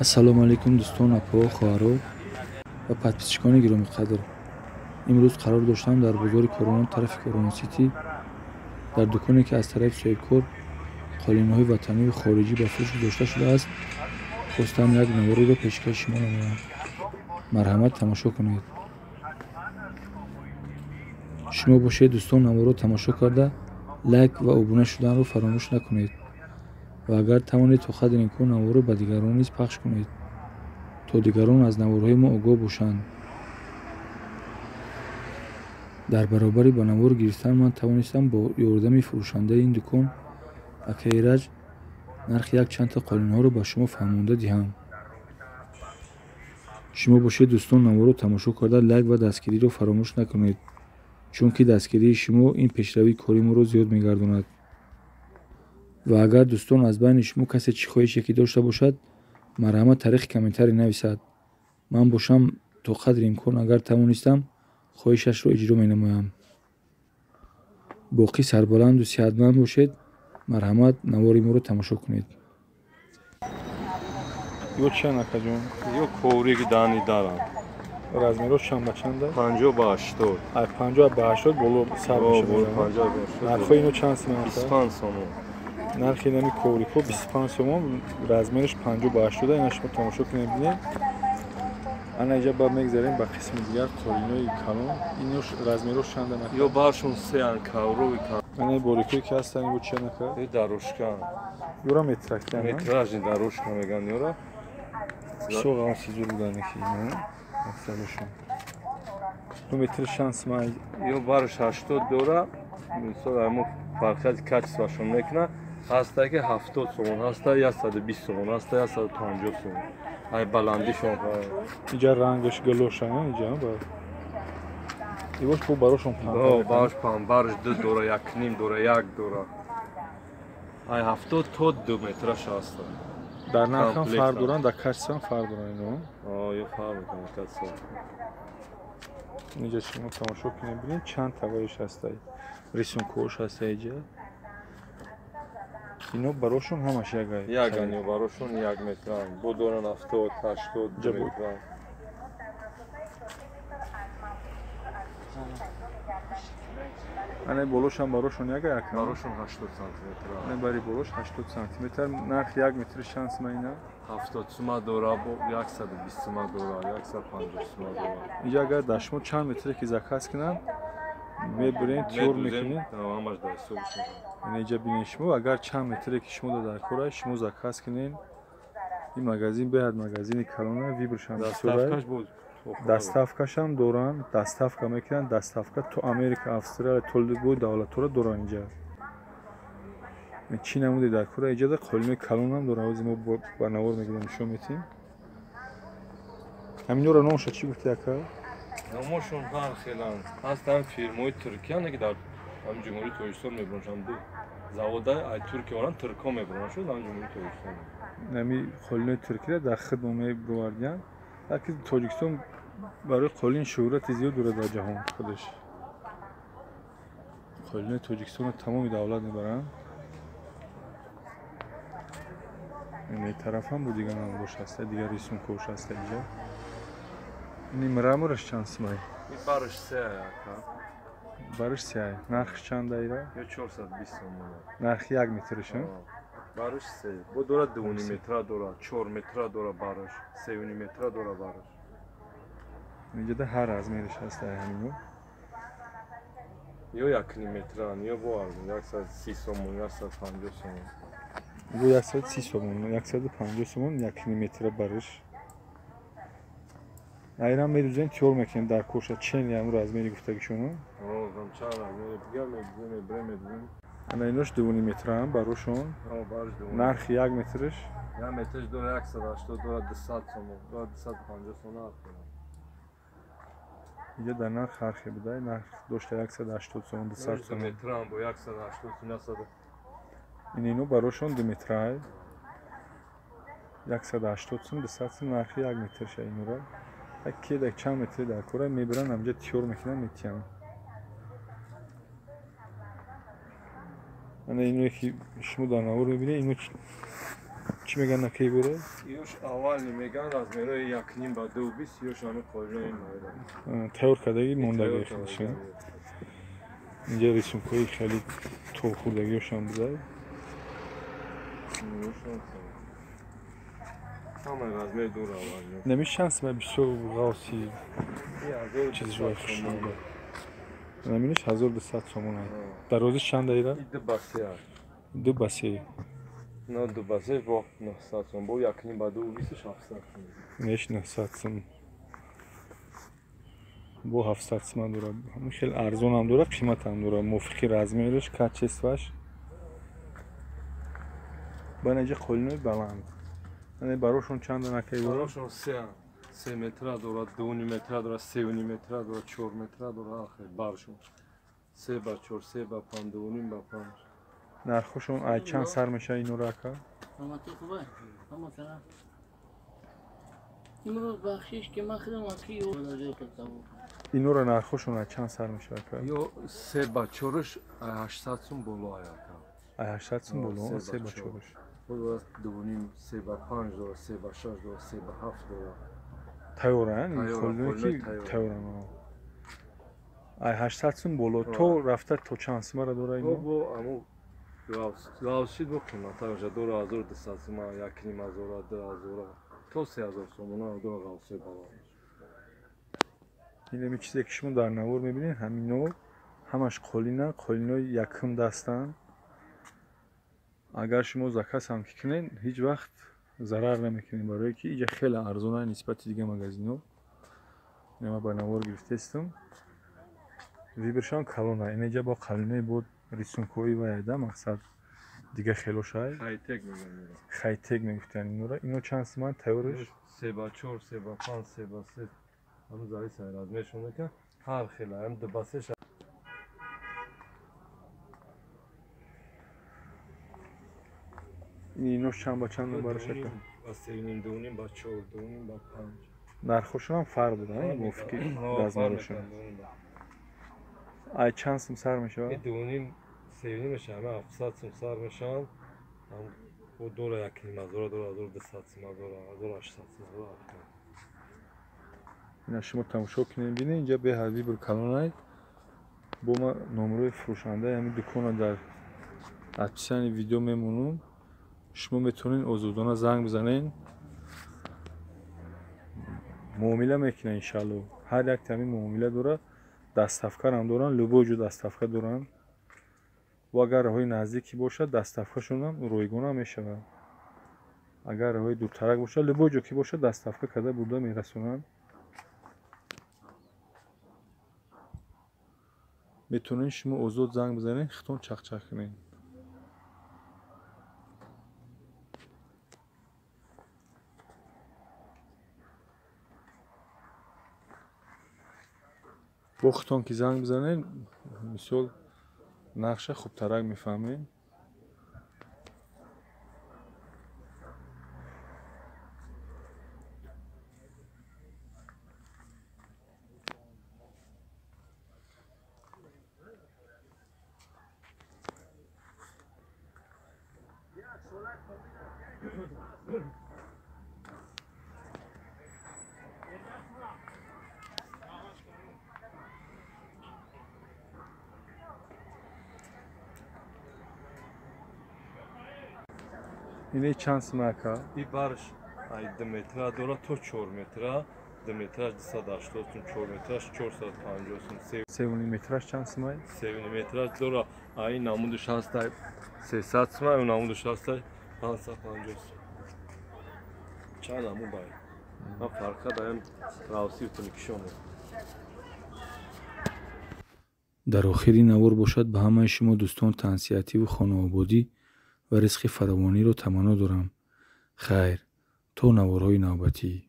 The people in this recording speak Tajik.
ассалому алайкум дӯстон, апо, хоҳаро ва подписчикони гиромиқадр. имрӯз қарор доштам дар бозори Коронон тарафи Коронон Сити дар дуконе ки аз тарафи соҳибкор қолинҳои ватанию хориҷӣ ба фурӯш гузошта шудааст, хостам як навориро пешкаши шумо намоям. марҳамат, тамошо кунед. шумо бошед дӯстон, наворро тамошо карда лайк ва обуна шуданро фаромӯш накунед ва агар тавонед то қадри имкон наворро ба дигарон низ пахш кунед, то дигарон аз наворҳои мо огоҳ бошанд. дар баробари ба навор гирифтан ман тавонистам бо ёрдами фурӯшандаи ин дукон акаи раҷ нархи як чандта қолинҳоро ба шумо фаҳмонда диҳам. шумо бошед дӯстон, наворро тамошо карда лайк ва дастгириро фаромӯш накунед, чунки дастгирии шумо ин пешравии кори моро зиёд мегардонад. ва агар дӯстон аз байни шумо касе чӣ хоҳише ки дошта бошад, марҳамат тариқи комментарӣ нависад. ман бошам то қадри имкон агар тавонистам хоҳишашро иҷро менамоям. боқӣ сарбаланду сиҳатманд бошед. марҳамат, навори моро тамошо кунед. ё чанд акаҷон? ё ковриги дани дарам. размерош чанд ба чанда? 50 ба 80. Ай 50 ба 80 боло сар Боло мешавад. 50 ба 80. нархои ино чанд сомон аст? 25 сомон. нархи нами коврико 25 сомон, размериш 50 ба 80. Ина шумо тамошо кунед бинед. ана иҷа ба мегзарем ба қисми дигар қолинои калон. Инош размерош чанд аст? Ё баршун се ан каврови калон. ана борикои ки ҳастан ин чанд ака? Ё дарошка. Юра метрактан. Метражни дарошка меган ёра. Всё гам сизур будани ки ино. Максадашон. 2 метр шанс май. Ё барш 80 дора. Мисол амо фарқияти качествашон мекуна. Ҳаста ки 70 сомон, ҳаста 120 сомон, ҳаста 150 сомон. Ай баландишон. иҷа рангаш галошан иҷа ба ивош бо барошон пам. Баш пам барш 2 дора, 1.5 дора, 1 дора. Ай 70 то 2 метраш ҳаста. дар нархам фарқ доранд, дар качествам фарқ доранд ино. Ё фарқ мекунад качество. Иҷа шумо тамошо кунед бинед чанд тавоиш ҳастай. Рисункош ҳаста иҷа. ино барошон ҳамаш ягай. Яган ё барошон 1 метр. Бо доран 70, 80 метр. ана болошам барошон ягай ака. Барошон 80 сантиметр. ана бари болош 80 сантиметр. нарх 1 метр шанс майна. 70 сума дора бо 120 сума дора, 150 сума дора. иҷа агар дар шумо чанд метре ки заказ кунанд, мебурен тёр мекунед. Ҳамаш дар ҳисоб шумо. ина иҷа бинед шумо агар чанд метре ки шумо дар кора шумо заказ кунед. ин магазин беҳад магазини калона вибршан Даставкаш буд. даставкашам доранд. даставка мекунанд. даставка то Америка, Австралия, толибои давлатҳоро доранд иҷа. чӣ намуди дар кора иҷа да қолинои калонам доранд. ҳозир мо ба навор мегирем нишон метиҳем. ҳаминёро номаша чӣ гуфти ака? Номошон ҳар хеланд. Ҳастанд фирмои Туркия, не ки дар ҳамин ҷумҳурии Тоҷикистон меброншанд. Завода ай Туркия оран турко меброншанд дар ҷумҳурии Тоҷикистон. нами қолинои туркиро дар хидмо мебурвардианд. ҳарки Тоҷикистон барои қолин шӯҳрати зиёд дорад дар ҷаҳон худаш. қолинои Тоҷикистонро тамоми давлат мебаранд. ин тарафам бу дигар намудош ҳаста, дигар рисункош ҳаста иҷа. ин мрамораш чанд сомай? Барш се ака. бариш сеай. нархш чанд айра? Ё 420 сомон. нархи 1 метрш? Барш се. Бо дора 2 метра дора, 4 метра дора барш, 3 метра дора барш. иҷа да ҳар размериш ҳаста ҳамино. ё 1 метр, ё бо 130 сомон, 150 сомон. бо 130 сомон, 150 сомон 1 метр бариш. айрам медузен тёр мекунем дар коша. чен ям размери гуфтагишоно? Розам чанд размери бигар медузем, бре медузем. ана инош 2 метрам барошон. Барш 2. нархи 1 метрш? 1 метрш дора 180 дора 200 сомон, дора 250 сомон. иҷа дар нарх ҳархе будай. нарх дошта 180 сомон, 200 сомон. метрам бо 180 сомон. ин ино барошон 2 метрай. 180 сомон, 200 сомон. нархи 1 метрш инора. кедак чанд метре дар кора мебаранд, ҳамҷа тёр мекунанд, метиҳанд. ана иное ки шумо дар навор мебинед, ино چی میگن کی بره؟ یوش اول میگن размерهای 1.5 ба 2.20 یوش همه قولنای مایدن تور کردگی موندگی خودشون. اینجا ریسمکوی خیلی تو خوردگیش هم بوده. همه размер دور اول نمیشه شانس من بیشتر غاسی چیز جوای خوشم بود. نمیشه 1200 سومون هست. در روزی چند دقیقه؟ دو بسیه هست. دو بسیه. نه دو بسیه با 900 سوم با 1.5 ба 2.20 700 سوم. نیش 900 سوم. با 700 سوم داره. همون خیلی ارزون هم داره، قیمت هم داره. موفقی размерش کچستش. بنجی قولنوی بلند. یعنی براشون چند نکی بود؟ براشون 3 متر داره، 2 متر داره، 3 متر داره، 4 متر داره آخر برشون. 3 با 4 3 با 5 2 با 5. نرخشون ای چند سر میشه اینو راکا؟ قیمتی خوبه. اما مثلا امروز بخشش که من خودم اکی و داده کردم. اینو رو نرخشون ای چند سر میشه راکا؟ یا 3 با 4ش 800 سوم بالا آیا. ای 800 سوم بالا 3 با 4ش. بود 2 3 با 5 داره، 3 با 6 داره، 3 با 7 داره. تایورن این خودنوی کی تایورن ای 800 سوم بالا تو رفته تو چند سوم را داره اینو؟ با امو راوشید با قیمت ها داره 1200 سوم 1.5 هزار 2000 تا 3000 سوم نه داره راوسی بالا. این می چیزی که شما در نور میبینید همینو همش قولینای یکم دستن. اگر شما زکات هم کنین هیچ وقت ضرر نمیکنین برای که اینجا خیلی ارزونه نسبت دیگه مغازینو. ما با نور گرفتم. ویبرشان کالونا اینجا با کالونای بود ریسونکوی و ایده مقصد دیگه خیلی شای خایتک میگن. خایتک میگفتن اینو چند سوم تورش 3 با 4 3 با 5 3 با 3 همون زای سر از میشونه که هر خیلی هم دو باسش اینو چند با چند برای شکل با 3 دونیم با 4 دونیم با 5 نرخشون هم فرق داره موفقی رزمارشون ای چند سوم سر میشه دونیم 3 میشه همه 700 سوم سر میشن هم و دوره 1.5 هزار داره 1200 سوم داره 1800 سوم داره. اینا شما تماشا کنین ببینید اینجا به حوی بر کانال با ما نمره فروشنده همین دکان در ادپسان ویدیو میمونم. شما میتونین آزادانه زنگ بزنین معامله میکنن ان شاء الله. هر یک تامین معامله داره، دستافکار هم دارن، لبوجو دستافکار دارن و اگر راهی نزدیکی باشه دستافکارشون هم رایگان میشه. اگر راهی دورترک باشه لبوجو کی باشه دستافکار کرده بوده میرسونن. میتونین شما آزاد زنگ بزنین خطون چخچخ کنین. با خطون که زنگ بزنین مثال نقشه خوب ترک میفهمین. اینه چند سمکا؟ این برش 2 متر داره تا 4 متر 2 مترش 280 سوم 4 مترش 450 سوم 3 مترش چند سمای؟ 3 مترش داره این نمودش هست 300 سوم و نمودش هست 550 سوم چند نمود باید من فرقه دارم راوسی و تنکشونه. در آخری نوار باشد به همه شما دوستان تنسیتی و خانوادگی و رزق فراوانی را تمنا دارم. خیر تا نوارهای نوبتی.